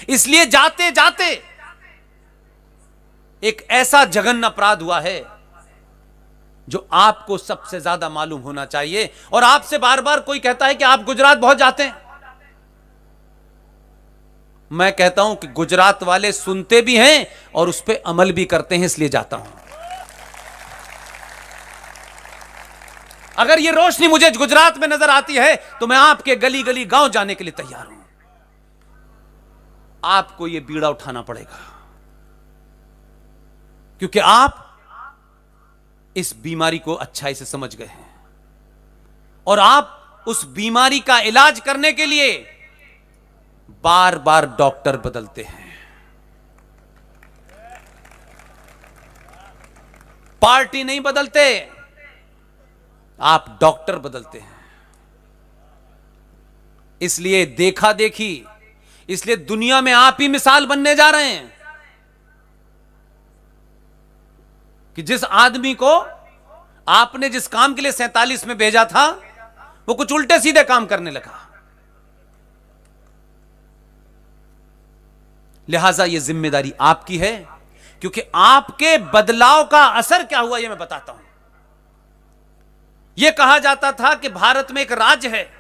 इसलिए जाते जाते एक ऐसा जघन्य अपराध हुआ है जो आपको सबसे ज्यादा मालूम होना चाहिए। और आपसे बार बार कोई कहता है कि आप गुजरात बहुत जाते हैं। मैं कहता हूं कि गुजरात वाले सुनते भी हैं और उस पर अमल भी करते हैं, इसलिए जाता हूं। अगर ये रोशनी मुझे गुजरात में नजर आती है तो मैं आपके गली गली गांव जाने के लिए तैयार हूं। आपको यह बीड़ा उठाना पड़ेगा, क्योंकि आप इस बीमारी को अच्छाई से समझ गए हैं और आप उस बीमारी का इलाज करने के लिए बार बार डॉक्टर बदलते हैं। पार्टी नहीं बदलते, आप डॉक्टर बदलते हैं। इसलिए देखा देखी, इसलिए दुनिया में आप ही मिसाल बनने जा रहे हैं कि जिस आदमी को आपने जिस काम के लिए 47 में भेजा था वो कुछ उल्टे सीधे काम करने लगा। लिहाजा यह जिम्मेदारी आपकी है, क्योंकि आपके बदलाव का असर क्या हुआ यह मैं बताता हूं। यह कहा जाता था कि भारत में एक राज्य है,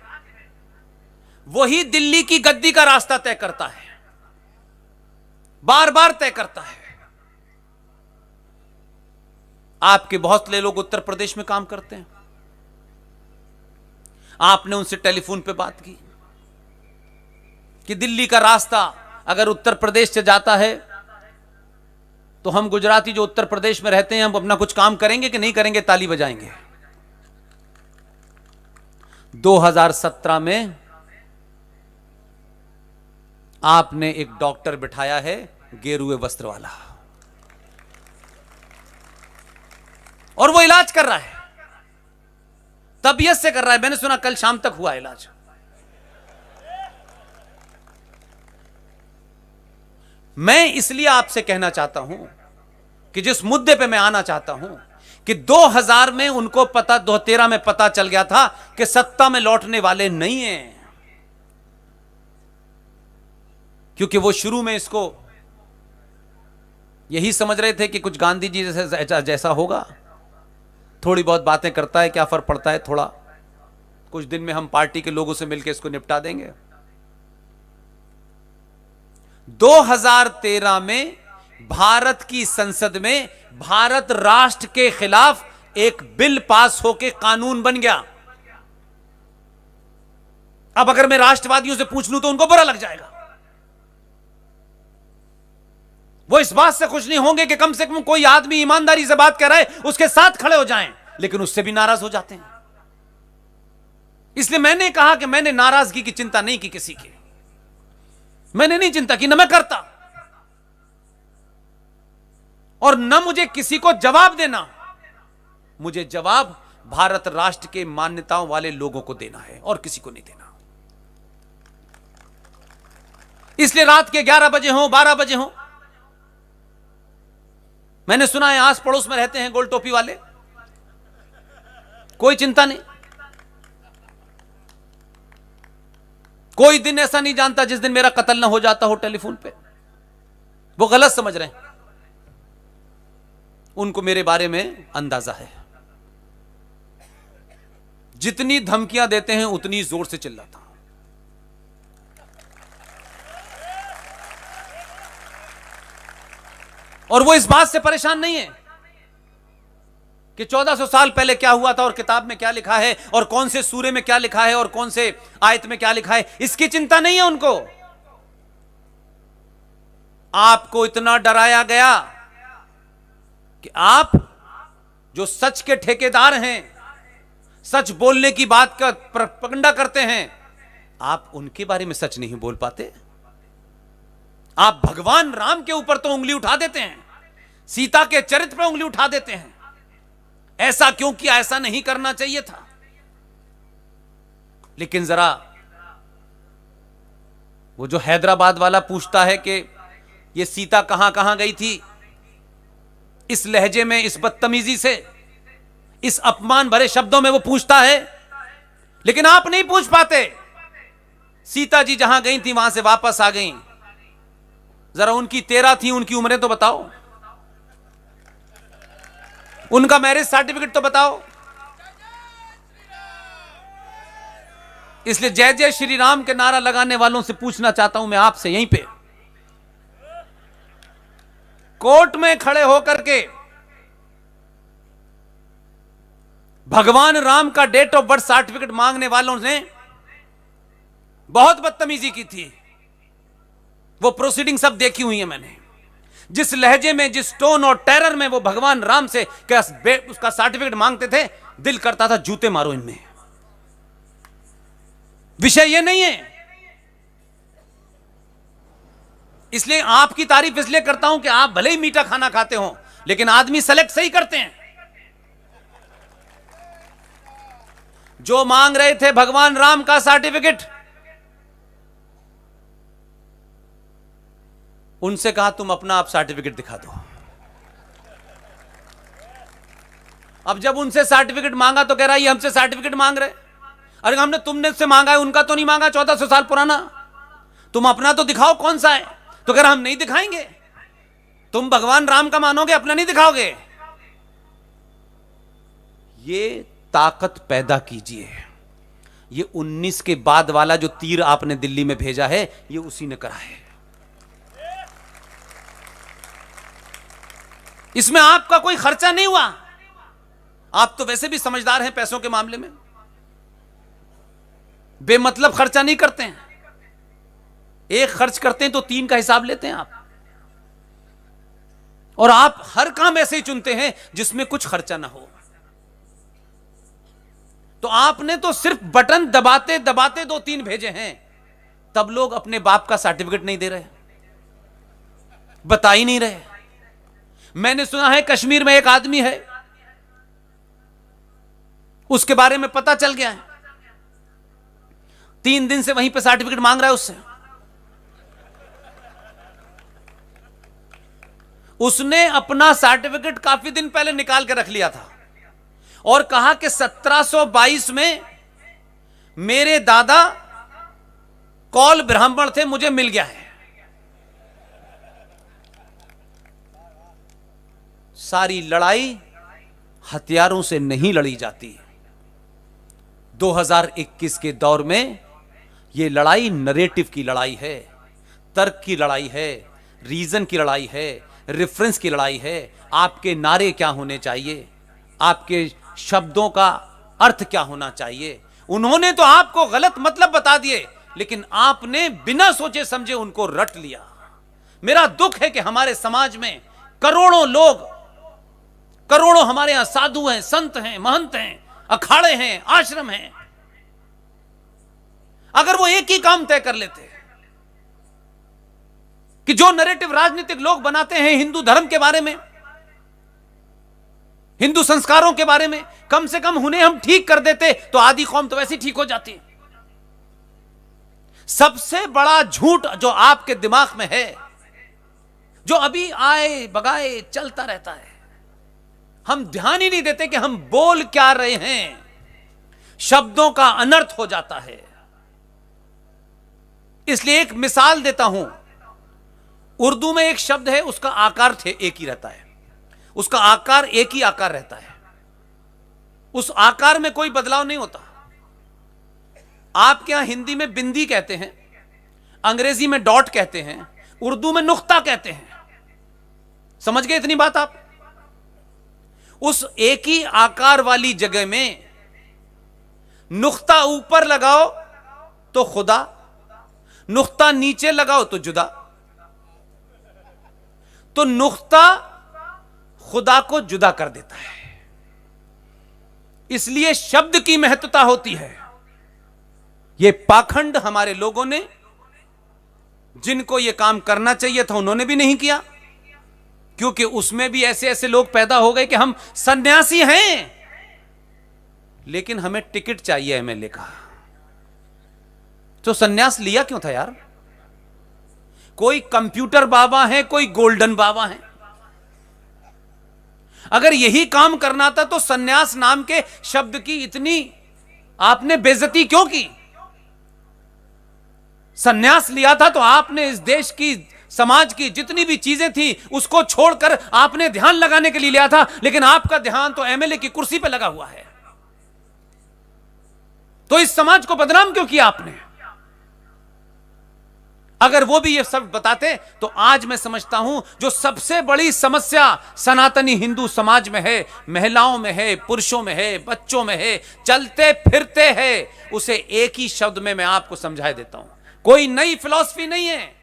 वही दिल्ली की गद्दी का रास्ता तय करता है, बार बार तय करता है। आपके बहुत से लोग उत्तर प्रदेश में काम करते हैं, आपने उनसे टेलीफोन पे बात की कि दिल्ली का रास्ता अगर उत्तर प्रदेश से जाता है तो हम गुजराती जो उत्तर प्रदेश में रहते हैं हम अपना कुछ काम करेंगे कि नहीं करेंगे, ताली बजाएंगे। 2017 में आपने एक डॉक्टर बिठाया है गेरुए वस्त्र वाला, और वो इलाज कर रहा है, तबीयत से कर रहा है। मैंने सुना कल शाम तक हुआ इलाज। मैं इसलिए आपसे कहना चाहता हूं कि जिस मुद्दे पे मैं आना चाहता हूं कि 2000 में उनको पता, 2013 में पता चल गया था कि सत्ता में लौटने वाले नहीं हैं, क्योंकि वो शुरू में इसको यही समझ रहे थे कि कुछ गांधी जी जैसा होगा, थोड़ी बहुत बातें करता है, क्या फर्क पड़ता है, थोड़ा कुछ दिन में हम पार्टी के लोगों से मिलकर इसको निपटा देंगे। 2013 में भारत की संसद में भारत राष्ट्र के खिलाफ एक बिल पास होकर कानून बन गया। अब अगर मैं राष्ट्रवादियों से पूछ लूं तो उनको बुरा लग जाएगा। वो इस बात से खुश नहीं होंगे कि कम से कम कोई आदमी ईमानदारी से बात कर रहा है, उसके साथ खड़े हो जाएं, लेकिन उससे भी नाराज हो जाते हैं। इसलिए मैंने कहा कि मैंने नाराजगी की चिंता नहीं की, किसी की मैंने नहीं चिंता की, न मैं करता और न मुझे किसी को जवाब देना। मुझे जवाब भारत राष्ट्र के मान्यताओं वाले लोगों को देना है और किसी को नहीं देना। इसलिए रात के 11 बजे हो, 12 बजे हो, मैंने सुना है आस पड़ोस में रहते हैं गोल टोपी वाले, कोई चिंता नहीं। कोई दिन ऐसा नहीं जानता जिस दिन मेरा कत्ल ना हो जाता हो टेलीफोन पे। वो गलत समझ रहे हैं, उनको मेरे बारे में अंदाजा है। जितनी धमकियां देते हैं उतनी जोर से चिल्लाता हूं। और वो इस बात से परेशान नहीं है कि 1400 साल पहले क्या हुआ था और किताब में क्या लिखा है और कौन से सूरे में क्या लिखा है और कौन से आयत में क्या लिखा है, इसकी चिंता नहीं है उनको। आपको इतना डराया गया कि आप जो सच के ठेकेदार हैं, सच बोलने की बात का प्रोपेगेंडा करते हैं, आप उनके बारे में सच नहीं बोल पाते। आप भगवान राम के ऊपर तो उंगली उठा देते हैं, सीता के चरित्र पर उंगली उठा देते हैं। ऐसा क्यों किया, ऐसा नहीं करना चाहिए था। लेकिन जरा वो जो हैदराबाद वाला पूछता है कि ये सीता कहां कहां गई थी, इस लहजे में, इस बदतमीजी से, इस अपमान भरे शब्दों में वो पूछता है, लेकिन आप नहीं पूछ पाते। सीता जी जहां गई थी वहां से वापस आ गई, जरा उनकी 13 थी, उनकी उम्रें तो बताओ, उनका मैरिज सर्टिफिकेट तो बताओ। इसलिए जय जय श्री राम के नारा लगाने वालों से पूछना चाहता हूं मैं आपसे, यहीं पे कोर्ट में खड़े होकर के भगवान राम का डेट ऑफ बर्थ सर्टिफिकेट मांगने वालों ने बहुत बदतमीजी की थी। वो प्रोसीडिंग सब देखी हुई है मैंने। जिस लहजे में, जिस टोन और टेरर में वो भगवान राम से उसका सर्टिफिकेट मांगते थे, दिल करता था जूते मारो इनमें। विषय ये नहीं है। इसलिए आपकी तारीफ इसलिए करता हूं कि आप भले ही मीठा खाना खाते हो, लेकिन आदमी सेलेक्ट सही करते हैं। जो मांग रहे थे भगवान राम का सर्टिफिकेट, उनसे कहा तुम अपना आप सर्टिफिकेट दिखा दो। अब जब उनसे सर्टिफिकेट मांगा तो कह रहा है ये हमसे सर्टिफिकेट मांग रहे। अरे हमने तुमने से मांगा है, उनका तो नहीं मांगा, 1400 साल पुराना। तुम अपना तो दिखाओ कौन सा है। तो कह रहा हम नहीं दिखाएंगे। तुम भगवान राम का मानोगे, अपना नहीं दिखाओगे। ये ताकत पैदा कीजिए। ये 19 के बाद वाला जो तीर आपने दिल्ली में भेजा है, ये उसी ने करा है। इसमें आपका कोई खर्चा नहीं हुआ। आप तो वैसे भी समझदार हैं पैसों के मामले में, बेमतलब खर्चा नहीं करते हैं। एक खर्च करते हैं तो 3 का हिसाब लेते हैं आप। और आप हर काम ऐसे ही चुनते हैं जिसमें कुछ खर्चा ना हो। तो आपने तो सिर्फ बटन दबाते दबाते 2-3 भेजे हैं, तब लोग अपने बाप का सर्टिफिकेट नहीं दे रहे, बता ही नहीं रहे। मैंने सुना है कश्मीर में एक आदमी है, उसके बारे में पता चल गया है, 3 दिन से वहीं पे सर्टिफिकेट मांग रहा है उससे। उसने अपना सर्टिफिकेट काफी दिन पहले निकाल के रख लिया था और कहा कि 1722 में मेरे दादा कौल ब्राह्मण थे, मुझे मिल गया है। सारी लड़ाई हथियारों से नहीं लड़ी जाती। 2021 के दौर में यह लड़ाई नरेटिव की लड़ाई है, तर्क की लड़ाई है, रीजन की लड़ाई है, रेफरेंस की लड़ाई है। आपके नारे क्या होने चाहिए, आपके शब्दों का अर्थ क्या होना चाहिए। उन्होंने तो आपको गलत मतलब बता दिए, लेकिन आपने बिना सोचे समझे उनको रट लिया। मेरा दुख है कि हमारे समाज में करोड़ों लोग, करोड़ों हमारे यहां साधु हैं, संत हैं, महंत हैं, अखाड़े हैं, आश्रम हैं। अगर वो एक ही काम तय कर लेते कि जो नैरेटिव राजनीतिक लोग बनाते हैं हिंदू धर्म के बारे में, हिंदू संस्कारों के बारे में, कम से कम उन्हें हम ठीक कर देते तो आधी कौम तो वैसे ठीक हो जाती। सबसे बड़ा झूठ जो आपके दिमाग में है, जो अभी आए बगाए चलता रहता है, हम ध्यान ही नहीं देते कि हम बोल क्या रहे हैं। शब्दों का अनर्थ हो जाता है। इसलिए एक मिसाल देता हूं। उर्दू में एक शब्द है, उसका आकार एक ही रहता है, उसका आकार एक ही आकार रहता है, उस आकार में कोई बदलाव नहीं होता। आपके यहां हिंदी में बिंदी कहते हैं, अंग्रेजी में डॉट कहते हैं, उर्दू में नुक्ता कहते हैं। समझ गए इतनी बात आप? उस एक ही आकार वाली जगह में नुक्ता ऊपर लगाओ तो खुदा, नुक्ता नीचे लगाओ तो जुदा। तो नुक्ता खुदा को जुदा कर देता है। इसलिए शब्द की महत्वता होती है। यह पाखंड हमारे लोगों ने, जिनको यह काम करना चाहिए था, उन्होंने भी नहीं किया, क्योंकि उसमें भी ऐसे ऐसे लोग पैदा हो गए कि हम सन्यासी हैं लेकिन हमें टिकट चाहिए एमएलए का। तो सन्यास लिया क्यों था यार? कोई कंप्यूटर बाबा है, कोई गोल्डन बाबा है। अगर यही काम करना था तो सन्यास नाम के शब्द की इतनी आपने बेइज्जती क्यों की? सन्यास लिया था तो आपने इस देश की समाज की जितनी भी चीजें थी उसको छोड़कर आपने ध्यान लगाने के लिए लिया था, लेकिन आपका ध्यान तो एमएलए की कुर्सी पर लगा हुआ है। तो इस समाज को बदनाम क्यों किया आपने? अगर वो भी ये सब बताते तो आज मैं समझता हूं जो सबसे बड़ी समस्या सनातनी हिंदू समाज में है, महिलाओं में है, पुरुषों में है, बच्चों में है, चलते फिरते है, उसे एक ही शब्द में मैं आपको समझा देता हूं। कोई नई फिलॉसफी नहीं है।